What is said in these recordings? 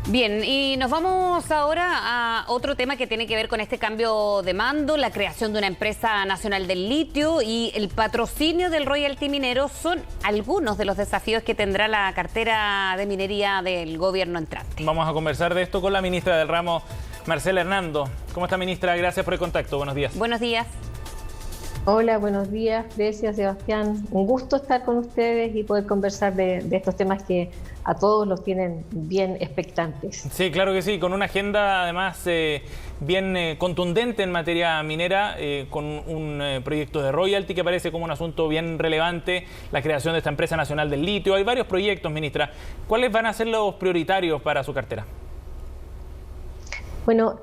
Bien, y nos vamos ahora a otro tema que tiene que ver con este cambio de mando, la creación de una empresa nacional del litio y el patrocinio del royalty minero son algunos de los desafíos que tendrá la cartera de minería del gobierno entrante. Vamos a conversar de esto con la ministra del ramo, Marcela Hernando. ¿Cómo está, ministra? Gracias por el contacto. Buenos días. Buenos días. Hola, buenos días. Gracias, Sebastián. Un gusto estar con ustedes y poder conversar de estos temas que a todos los tienen bien expectantes. Sí, claro que sí, con una agenda además bien contundente en materia minera, con un proyecto de royalty que parece como un asunto bien relevante, la creación de esta empresa nacional del litio. Hay varios proyectos, ministra. ¿Cuáles van a ser los prioritarios para su cartera? Bueno,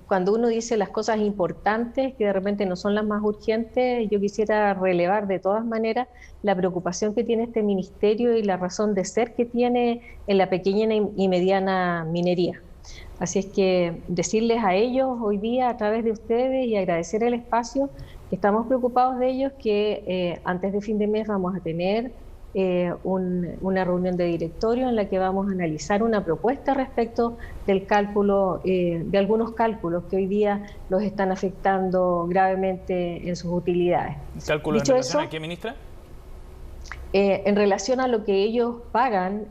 cuando uno dice las cosas importantes, que de repente no son las más urgentes, yo quisiera relevar de todas maneras la preocupación que tiene este ministerio y la razón de ser que tiene en la pequeña y mediana minería. Así es que decirles a ellos hoy día a través de ustedes y agradecer el espacio, que estamos preocupados de ellos, que antes de fin de mes vamos a tener una reunión de directorio en la que vamos a analizar una propuesta respecto del cálculo, de algunos cálculos que hoy día los están afectando gravemente en sus utilidades. ¿Cálculos en relación a qué, ministra? En relación a lo que ellos pagan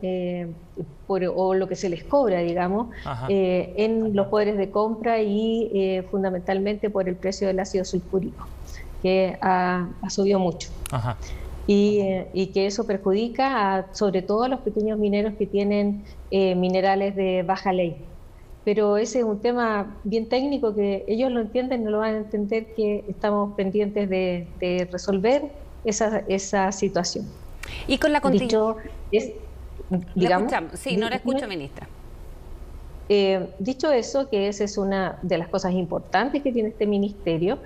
o lo que se les cobra, digamos, en los poderes de compra y fundamentalmente por el precio del ácido sulfúrico, que ha subido mucho. Ajá. Y que eso perjudica sobre todo a los pequeños mineros que tienen minerales de baja ley. Pero ese es un tema bien técnico que ellos lo entienden, no lo van a entender, que estamos pendientes de resolver esa situación. Y con la contingencia... digamos, sí, no la escucho, ministra. Dicho eso, que esa es una de las cosas importantes que tiene este ministerio,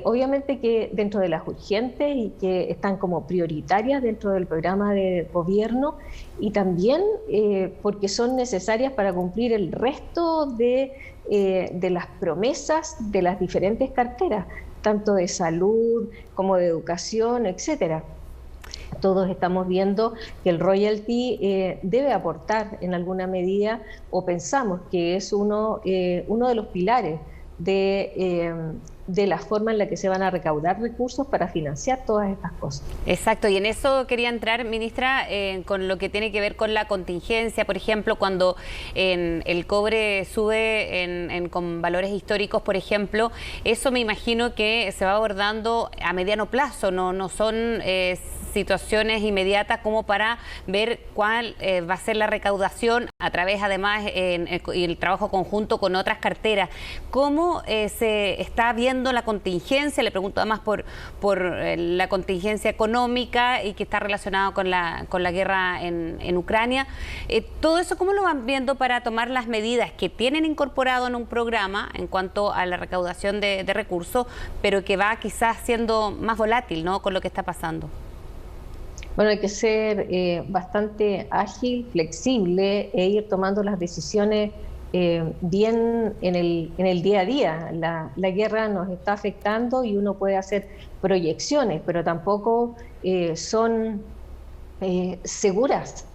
obviamente que dentro de las urgentes y que están como prioritarias dentro del programa de gobierno, y también porque son necesarias para cumplir el resto de las promesas de las diferentes carteras, tanto de salud como de educación, etcétera. Todos estamos viendo que el royalty debe aportar en alguna medida, o pensamos que es uno de los pilares de la forma en la que se van a recaudar recursos para financiar todas estas cosas. Exacto, y en eso quería entrar, ministra, con lo que tiene que ver con la contingencia, por ejemplo, cuando el cobre sube con valores históricos, por ejemplo, eso me imagino que se va abordando a mediano plazo, no son situaciones inmediatas como para ver cuál va a ser la recaudación a través, además, el trabajo conjunto con otras carteras. ¿Cómo se está viendo la contingencia? Le pregunto además por la contingencia económica y que está relacionado con la guerra en Ucrania. Todo eso, ¿cómo lo van viendo para tomar las medidas que tienen incorporado en un programa en cuanto a la recaudación de recursos, pero que va quizás siendo más volátil, ¿no?, con lo que está pasando? Bueno, hay que ser bastante ágil, flexible e ir tomando las decisiones bien en el día a día. La guerra nos está afectando y uno puede hacer proyecciones, pero tampoco son seguras.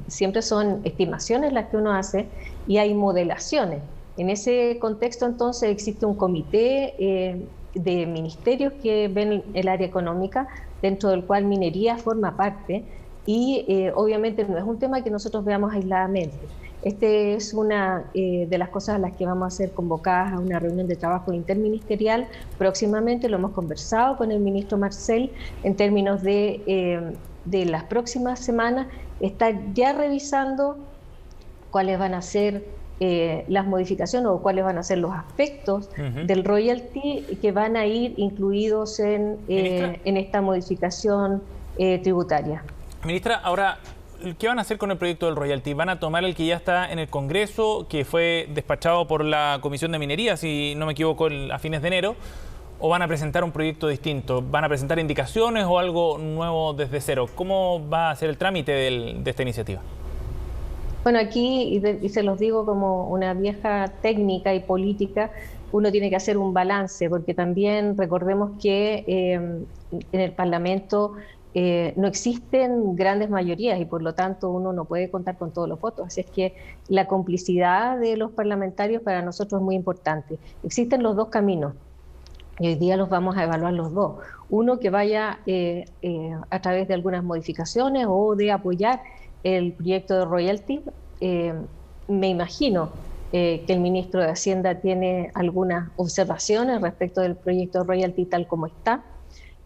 Siempre son estimaciones las que uno hace y hay modelaciones. En ese contexto, entonces, existe un comité de ministerios que ven el área económica, dentro del cual minería forma parte, y obviamente no es un tema que nosotros veamos aisladamente. Este es una de las cosas a las que vamos a ser convocadas a una reunión de trabajo interministerial próximamente. Lo hemos conversado con el ministro Marcel en términos de las próximas semanas, estar ya revisando cuáles van a ser las modificaciones o cuáles van a ser los aspectos del royalty que van a ir incluidos en esta modificación tributaria. Ministra, ahora, ¿qué van a hacer con el proyecto del royalty? ¿Van a tomar el que ya está en el Congreso, que fue despachado por la Comisión de Minería, si no me equivoco, a fines de enero? ¿O van a presentar un proyecto distinto? ¿Van a presentar indicaciones o algo nuevo desde cero? ¿Cómo va a ser el trámite de esta iniciativa? Bueno, aquí, y se los digo como una vieja técnica y política, uno tiene que hacer un balance, porque también recordemos que en el Parlamento no existen grandes mayorías y por lo tanto uno no puede contar con todos los votos. Así es que la complicidad de los parlamentarios para nosotros es muy importante. Existen los dos caminos y hoy día los vamos a evaluar los dos. Uno que vaya a través de algunas modificaciones o de apoyar el proyecto de royalty. Me imagino que el ministro de Hacienda tiene algunas observaciones respecto del proyecto de royalty tal como está,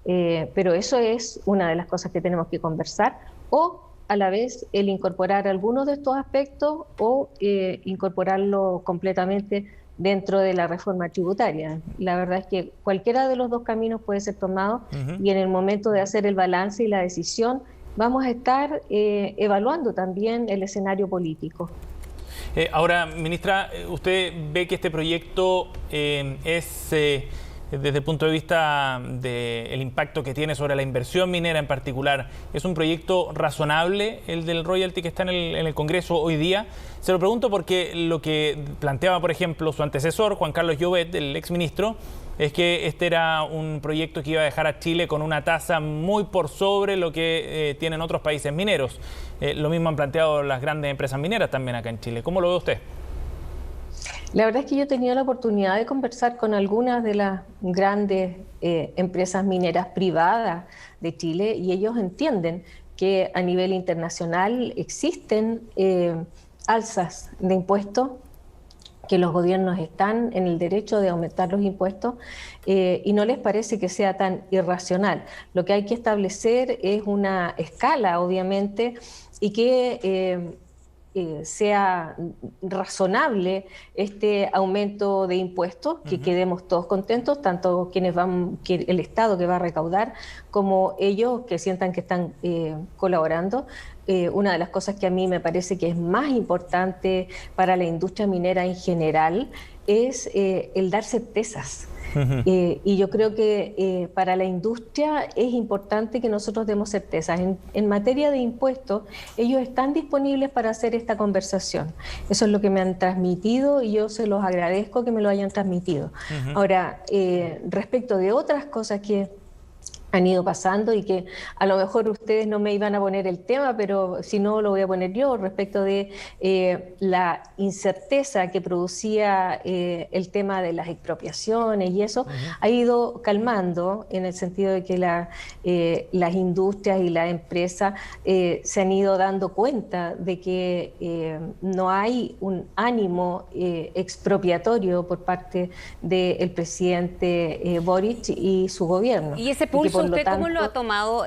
pero eso es una de las cosas que tenemos que conversar, o a la vez el incorporar algunos de estos aspectos o incorporarlo completamente dentro de la reforma tributaria. La verdad es que cualquiera de los dos caminos puede ser tomado y en el momento de hacer el balance y la decisión vamos a estar evaluando también el escenario político. Ahora, ministra, ¿usted ve que este proyecto es, desde el punto de vista del impacto que tiene sobre la inversión minera en particular, es un proyecto razonable el del royalty que está en el Congreso hoy día? Se lo pregunto porque lo que planteaba, por ejemplo, su antecesor, Juan Carlos Llobet, el exministro, es que este era un proyecto que iba a dejar a Chile con una tasa muy por sobre lo que tienen otros países mineros. Lo mismo han planteado las grandes empresas mineras también acá en Chile. ¿Cómo lo ve usted? La verdad es que yo he tenido la oportunidad de conversar con algunas de las grandes empresas mineras privadas de Chile y ellos entienden que a nivel internacional existen alzas de impuestos, que los gobiernos están en el derecho de aumentar los impuestos y no les parece que sea tan irracional. Lo que hay que establecer es una escala, obviamente, y que sea razonable este aumento de impuestos, que quedemos todos contentos, tanto quienes el Estado que va a recaudar, como ellos que sientan que están colaborando. Una de las cosas que a mí me parece que es más importante para la industria minera en general es el dar certezas. Y yo creo que para la industria es importante que nosotros demos certezas. En materia de impuestos, ellos están disponibles para hacer esta conversación. Eso es lo que me han transmitido y yo se los agradezco que me lo hayan transmitido. Ahora, respecto de otras cosas que han ido pasando y que a lo mejor ustedes no me iban a poner el tema, pero si no lo voy a poner yo, respecto de la incerteza que producía el tema de las expropiaciones y eso, ha ido calmando en el sentido de que las industrias y las empresas se han ido dando cuenta de que no hay un ánimo expropiatorio por parte del presidente Boric y su gobierno. Y ese pulso, ¿usted cómo lo ha tomado,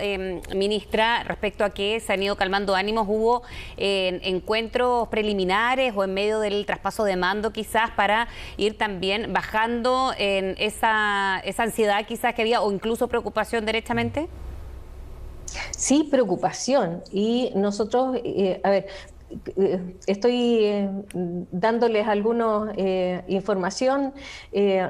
ministra, respecto a que se han ido calmando ánimos? ¿Hubo encuentros preliminares o en medio del traspaso de mando quizás para ir también bajando en esa ansiedad quizás que había o incluso preocupación derechamente? Sí, preocupación. Y nosotros, a ver, estoy dándoles alguna información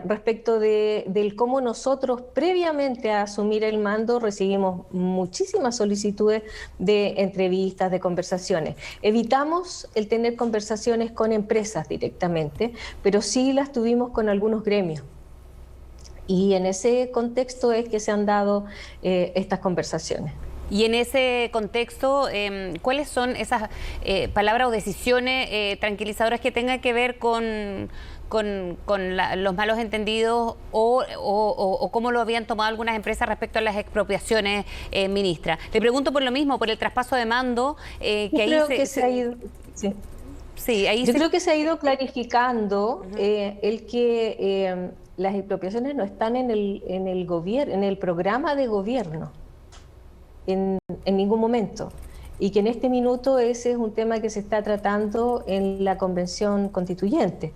respecto del cómo nosotros previamente a asumir el mando recibimos muchísimas solicitudes de entrevistas, de conversaciones. Evitamos el tener conversaciones con empresas directamente, pero sí las tuvimos con algunos gremios. Y en ese contexto es que se han dado estas conversaciones. Y en ese contexto, ¿cuáles son esas palabras o decisiones tranquilizadoras que tengan que ver con los malos entendidos o cómo lo habían tomado algunas empresas respecto a las expropiaciones, ministra? Le pregunto por lo mismo, por el traspaso de mando, que ahí se ha ido... Sí. Sí, ahí Yo creo que se ha ido clarificando el que las expropiaciones no están en el gobierno, en el programa de gobierno. En ningún momento, y que en este minuto ese es un tema que se está tratando en la Convención Constituyente,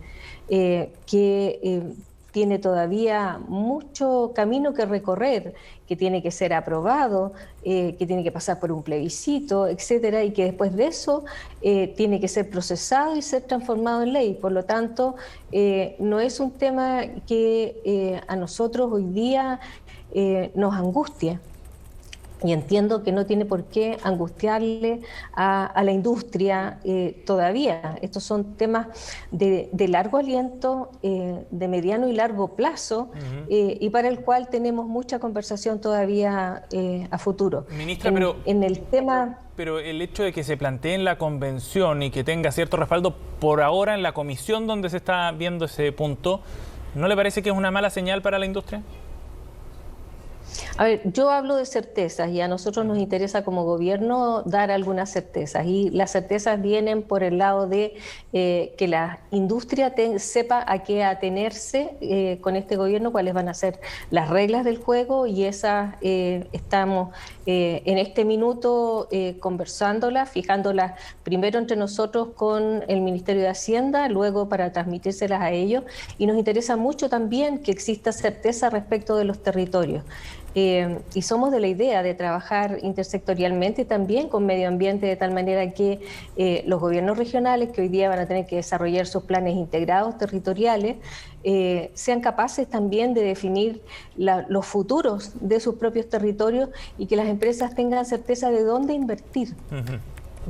que tiene todavía mucho camino que recorrer, que tiene que ser aprobado, que tiene que pasar por un plebiscito, etcétera, y que después de eso tiene que ser procesado y ser transformado en ley. Por lo tanto, no es un tema que a nosotros hoy día nos angustia. Y entiendo que no tiene por qué angustiarle a la industria todavía. Estos son temas de largo aliento, de mediano y largo plazo, y para el cual tenemos mucha conversación todavía a futuro. Ministra, en el tema... Pero el hecho de que se plantee en la convención y que tenga cierto respaldo por ahora en la comisión donde se está viendo ese punto, ¿no le parece que es una mala señal para la industria? A ver, yo hablo de certezas y a nosotros nos interesa como gobierno dar algunas certezas, y las certezas vienen por el lado de que la industria sepa a qué atenerse con este gobierno, cuáles van a ser las reglas del juego, y esas estamos en este minuto conversándolas, fijándolas primero entre nosotros con el Ministerio de Hacienda, luego para transmitírselas a ellos, y nos interesa mucho también que exista certeza respecto de los territorios. Y somos de la idea de trabajar intersectorialmente también con medio ambiente, de tal manera que los gobiernos regionales, que hoy día van a tener que desarrollar sus planes integrados territoriales, sean capaces también de definir los futuros de sus propios territorios, y que las empresas tengan certeza de dónde invertir.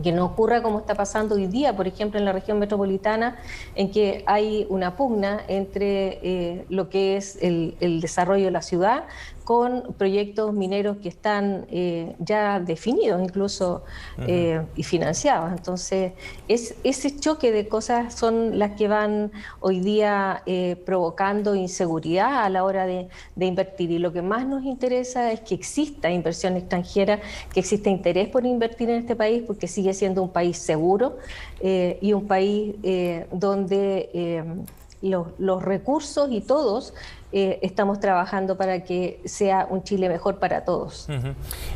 Que no ocurra como está pasando hoy día, por ejemplo, en la región metropolitana, en que hay una pugna entre lo que es el desarrollo de la ciudad con proyectos mineros que están ya definidos incluso y financiados. Entonces, ese choque de cosas son las que van hoy día provocando inseguridad a la hora de invertir. Y lo que más nos interesa es que exista inversión extranjera, que exista interés por invertir en este país, porque sigue siendo un país seguro y un país donde los recursos y todos estamos trabajando para que sea un Chile mejor para todos.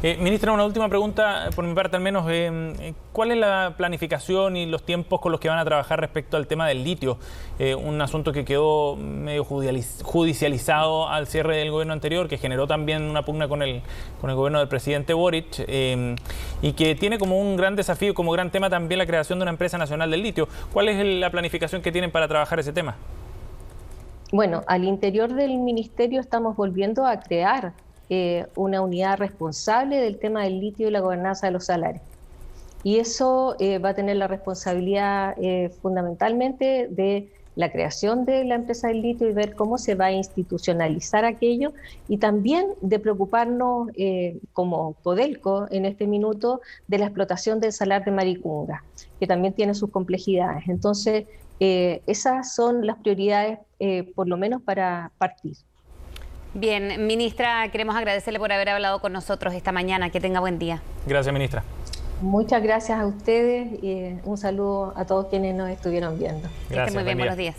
Ministra, una última pregunta, por mi parte al menos. ¿Cuál es la planificación y los tiempos con los que van a trabajar respecto al tema del litio? Un asunto que quedó medio judicializado al cierre del gobierno anterior, que generó también una pugna con el gobierno del presidente Boric, y que tiene como un gran desafío, como gran tema también la creación de una empresa nacional del litio. ¿Cuál es la planificación que tienen para trabajar ese tema? Bueno, al interior del ministerio estamos volviendo a crear una unidad responsable del tema del litio y la gobernanza de los salarios. Y eso va a tener la responsabilidad fundamentalmente de la creación de la empresa del litio y ver cómo se va a institucionalizar aquello, y también de preocuparnos como Codelco en este minuto de la explotación del salar de Maricunga, que también tiene sus complejidades. Entonces, esas son las prioridades, por lo menos para partir. Bien, ministra, queremos agradecerle por haber hablado con nosotros esta mañana. Que tenga buen día. Gracias, ministra. Muchas gracias a ustedes y un saludo a todos quienes nos estuvieron viendo. Que estén muy bien, buenos días.